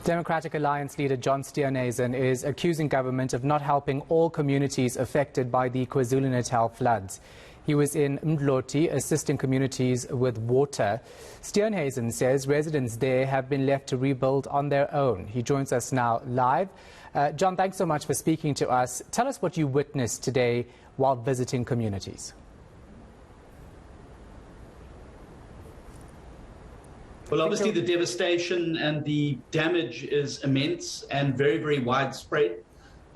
Democratic Alliance leader John Steenhuisen is accusing government of not helping all communities affected by the KwaZulu-Natal floods. He was in Umdloti assisting communities with water. Steenhuisen says residents there have been left to rebuild on their own. He joins us now live. John, thanks so much for speaking to us. Tell us what you witnessed today while visiting communities. Well, obviously the devastation and the damage is immense and very, very widespread.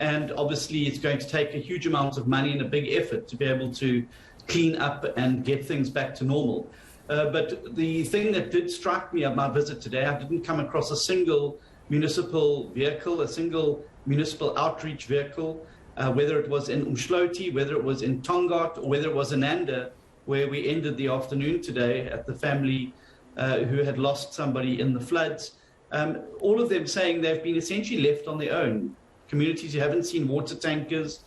And obviously it's going to take a huge amount of money and a big effort to be able to clean up and get things back to normal. But the thing that did strike me on my visit today, I didn't come across a single municipal vehicle, a single municipal outreach vehicle, whether it was in Umdloti, whether it was in Tongat, or whether it was in Nanda, where we ended the afternoon today at the family who had lost somebody in the floods. All of them saying they've been essentially left on their own. Communities who haven't seen water tankers,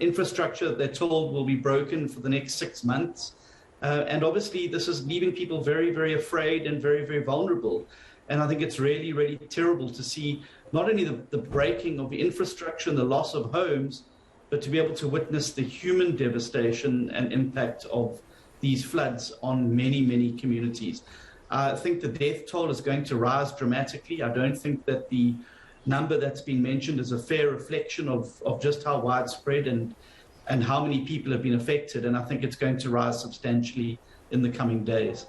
infrastructure that they're told will be broken for the next 6 months. And obviously this is leaving people very, very afraid and very, very vulnerable. And I think it's really, really terrible to see not only the breaking of the infrastructure and the loss of homes, but to be able to witness the human devastation and impact of these floods on many, many communities. I think the death toll is going to rise dramatically. I don't think that the number that's been mentioned is a fair reflection of just how widespread and how many people have been affected. And I think it's going to rise substantially in the coming days.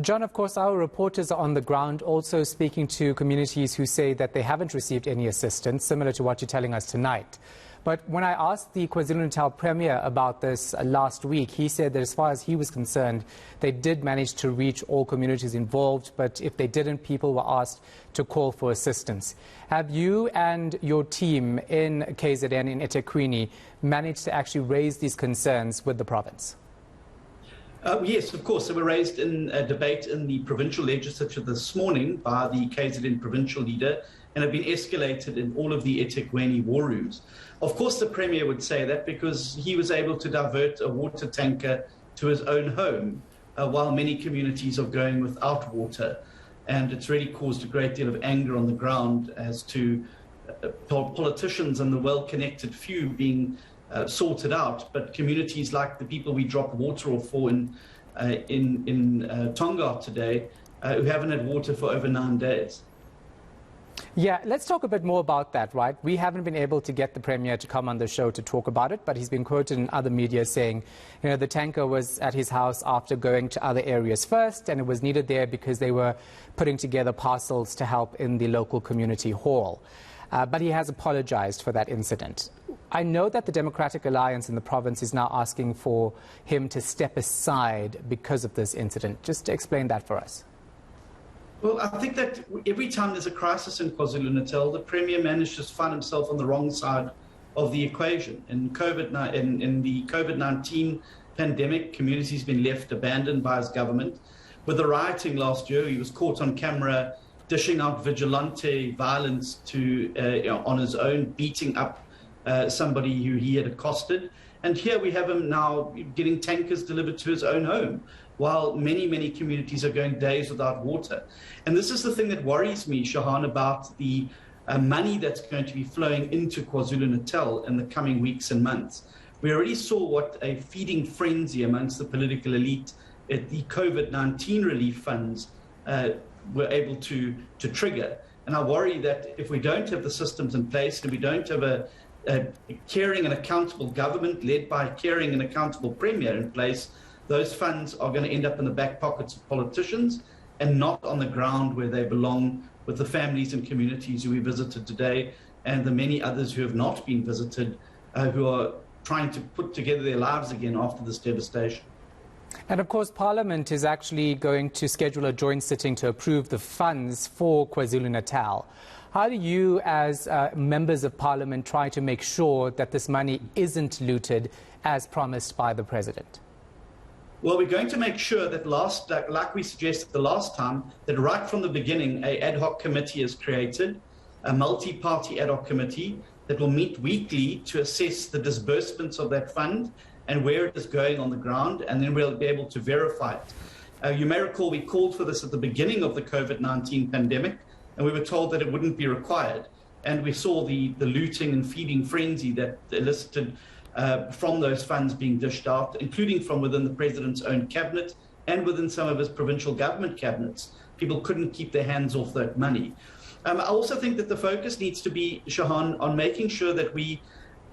John, of course, our reporters are on the ground also speaking to communities who say that they haven't received any assistance, similar to what you're telling us tonight. But when I asked the KwaZulu-Natal Premier about this last week, he said that as far as he was concerned, they did manage to reach all communities involved, but if they didn't, people were asked to call for assistance. Have you and your team in KZN, in eThekwini, managed to actually raise these concerns with the province? Yes, of course. They were raised in a debate in the provincial legislature this morning by the KZN provincial leader and have been escalated in all of the eThekwini war rooms. Of course, the Premier would say that because he was able to divert a water tanker to his own home while many communities are going without water. And it's really caused a great deal of anger on the ground as to politicians and the well-connected few being sorted out, but communities like the people we dropped water off for in Tonga today, who haven't had water for over 9 days. Yeah, let's talk a bit more about that, right? We haven't been able to get the Premier to come on the show to talk about it, but he's been quoted in other media saying, you know, the tanker was at his house after going to other areas first, and it was needed there because they were putting together parcels to help in the local community hall. But he has apologized for that incident. I know that the Democratic Alliance in the province is now asking for him to step aside because of this incident. Just to explain that for us. Well, I think that every time there's a crisis in KwaZulu-Natal, the Premier manages to find himself on the wrong side of the equation. In the COVID-19 pandemic, communities have been left abandoned by his government. With the rioting last year, he was caught on camera dishing out vigilante violence on his own, beating up somebody who he had accosted. And here we have him now getting tankers delivered to his own home, while many, many communities are going days without water. And this is the thing that worries me, Shahan, about the money that's going to be flowing into KwaZulu-Natal in the coming weeks and months. We already saw what a feeding frenzy amongst the political elite at the COVID-19 relief funds were able to trigger. And I worry that if we don't have the systems in place and we don't have a caring and accountable government led by a caring and accountable Premier in place, those funds are going to end up in the back pockets of politicians and not on the ground where they belong with the families and communities who we visited today and the many others who have not been visited, who are trying to put together their lives again after this devastation. And of course, Parliament is actually going to schedule a joint sitting to approve the funds for KwaZulu-Natal. How do you, as members of Parliament, try to make sure that this money isn't looted as promised by the President? Well, we're going to make sure that like we suggested the last time, that right from the beginning, an ad hoc committee is created, a multi-party ad hoc committee that will meet weekly to assess the disbursements of that fund and where it is going on the ground, and then we'll be able to verify it. You may recall we called for this at the beginning of the COVID-19 pandemic. and we were told that it wouldn't be required. And we saw the looting and feeding frenzy that elicited from those funds being dished out, including from within the president's own cabinet and within some of his provincial government cabinets. People couldn't keep their hands off that money. I also think that the focus needs to be, Shahan, on making sure that we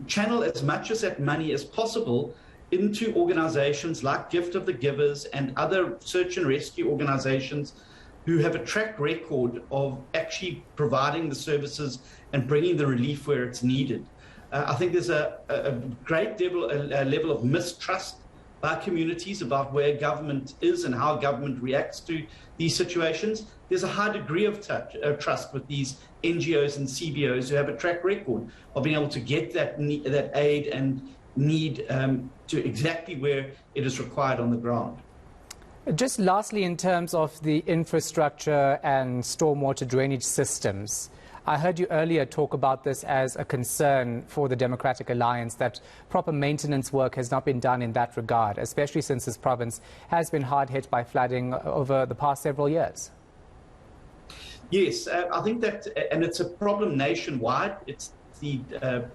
channel as much of that money as possible into organizations like Gift of the Givers and other search and rescue organizations who have a track record of actually providing the services and bringing the relief where it's needed. I think there's a great level of mistrust by communities about where government is and how government reacts to these situations. There's a high degree of trust with these NGOs and CBOs who have a track record of being able to get that aid and need to exactly where it is required on the ground. Just lastly, in terms of the infrastructure and stormwater drainage systems, I heard you earlier talk about this as a concern for the Democratic Alliance, that proper maintenance work has not been done in that regard, especially since this province has been hard hit by flooding over the past several years. Yes, I think that, and it's a problem nationwide. It's the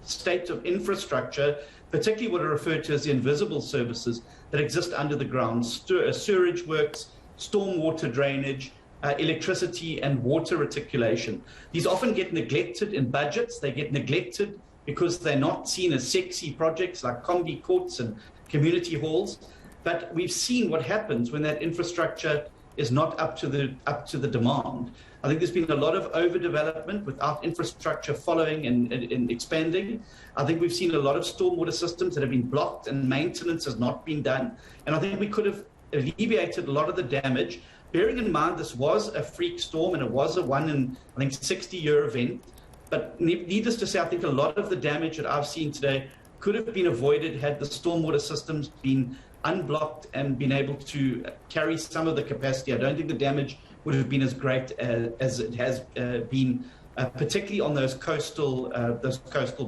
state of infrastructure, particularly what are referred to as the invisible services that exist under the ground, sewerage works, stormwater drainage, electricity and water reticulation. These often get neglected in budgets. They get neglected because they're not seen as sexy projects like combi courts and community halls. But we've seen what happens when that infrastructure is not up to the demand. I think there's been a lot of overdevelopment without infrastructure following and expanding. I think we've seen a lot of stormwater systems that have been blocked and maintenance has not been done. And I think we could have alleviated a lot of the damage. Bearing in mind this was a freak storm and it was a 1 in, I think, 60-year event. But needless to say, I think a lot of the damage that I've seen today could have been avoided had the stormwater systems been unblocked and been able to carry some of the capacity. I don't think the damage would have been as great as it has been, particularly on those coastal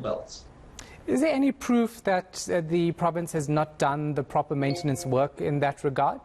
belts. Is there any proof that the province has not done the proper maintenance work in that regard?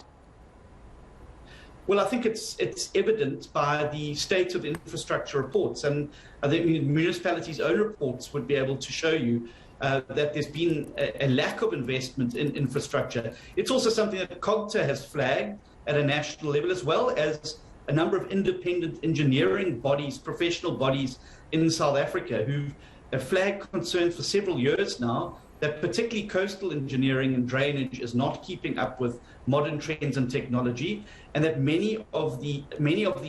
Well, I think it's evident by the state of infrastructure reports, and I think municipalities' own reports would be able to show you that there's been a lack of investment in infrastructure. It's also something that KZN has flagged at a national level, as well as a number of independent engineering bodies, professional bodies in South Africa, who have flagged concerns for several years now that particularly coastal engineering and drainage is not keeping up with modern trends and technology, and that many of the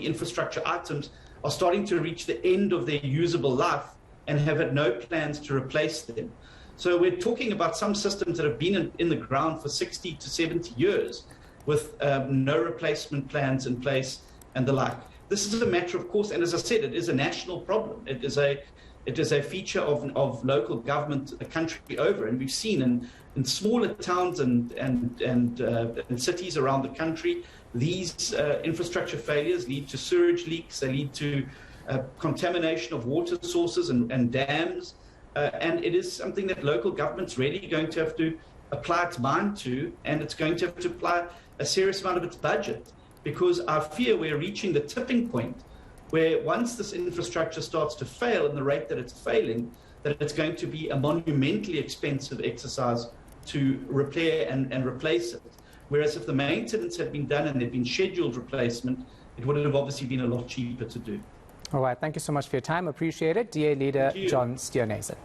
infrastructure items are starting to reach the end of their usable life and have had no plans to replace them. So we're talking about some systems that have been in the ground for 60 to 70 years with no replacement plans in place and the like. This is a matter, of course, and as I said, it is a national problem. It is a feature of local government the country over, and we've seen in smaller towns and cities around the country, these infrastructure failures lead to sewage leaks. They lead to contamination of water sources and dams, and it is something that local government's really going to have to apply its mind to, and it's going to have to apply a serious amount of its budget, because I fear we're reaching the tipping point where once this infrastructure starts to fail in the rate that it's failing, that it's going to be a monumentally expensive exercise to repair and replace it. Whereas if the maintenance had been done and there'd been scheduled replacement, it would have obviously been a lot cheaper to do. All right. Thank you so much for your time. Appreciate it. DA Leader John Steenhuisen.